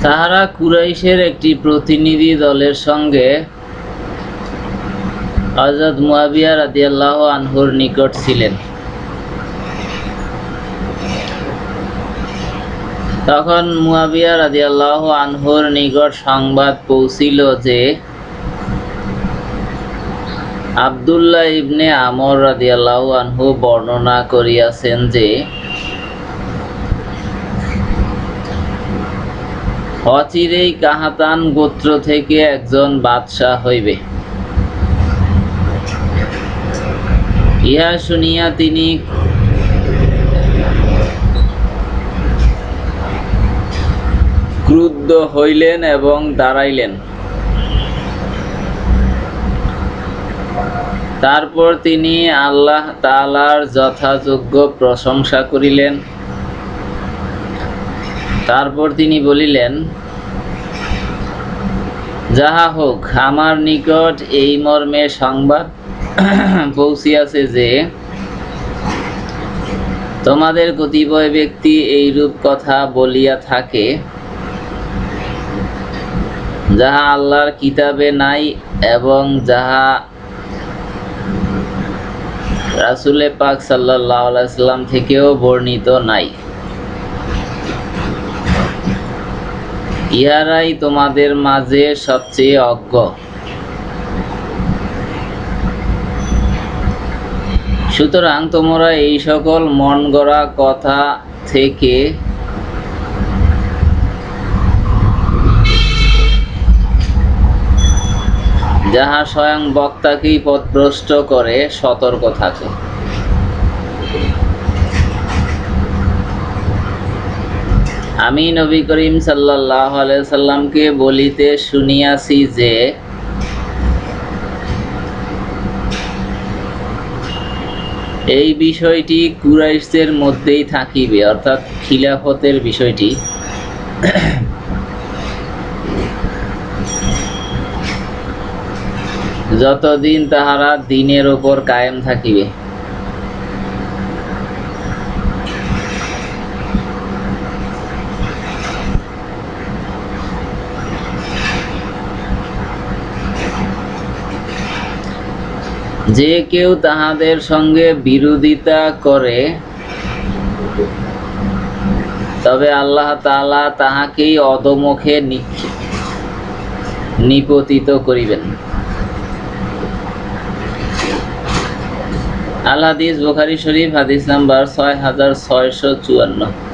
তাহারা কুরাইশের একটি প্রতিনিধি দলের সঙ্গে হযরত মুয়াবিয়া রাদিয়াল্লাহু আনহুর নিকট ছিলেন। তখন মুয়াবিয়া রাদিয়াল্লাহু আনহুর নিকট সংবাদ পৌঁছিল যে আব্দুল্লাহ ইবনে আমর রাদিয়াল্লাহু আনহু বর্ণনা করিয়াছেন যে অচিরেই কাহাতান গোত্র থেকে একজন বাদশাহ হইবে। ইহা শুনিয়া তিনি ক্রুদ্ধ হইলেন এবং দাঁড়াইলেন। তারপর তিনি আল্লাহ তাআলার যথাযোগ্য প্রশংসা করিলেন। তারপর তিনি বলিলেন, যাহা হোক, আমার নিকট এই মর্মে সংবাদ পৌঁছিয়াছে যে তোমাদের কতিপয় ব্যক্তি এইরূপ কথা বলিয়া থাকে, যাহা আল্লাহর কিতাবে নাই এবং যাহা রাসূল পাক সাল্লাল্লাহু আলাইহি ওয়াসাল্লাম থেকেও বর্ণিত নাই। ইহারাই তোমাদের মাঝে সবচেয়ে অজ্ঞ। সুতরাং তোমরা এই সকল মন গড়া কথা থেকে যাহা স্বয়ং বক্তাকেই পথভ্রষ্ট করে সতর্ক থাকে। আমি নবী করিম সাল্লাল্লাহু আলাইহি ওয়াসাল্লামকে বলিতে শুনিয়াছি যে এই বিষয়টি কুরাইশদের মধ্যেই থাকিবে, অর্থাৎ খিলাফতের বিষয়টি। যতদিন তাহারা দ্বীনের উপর কায়েম থাকিবে। যে কেউ তাহাদের সঙ্গে বিরোধিতা করে তবে আল্লাহ তাআলা তাহাকেই অধোমুখে নিপতিত করিবেন। আল হাদিস, বুখারী শরীফ, হাদিস নাম্বার 6654।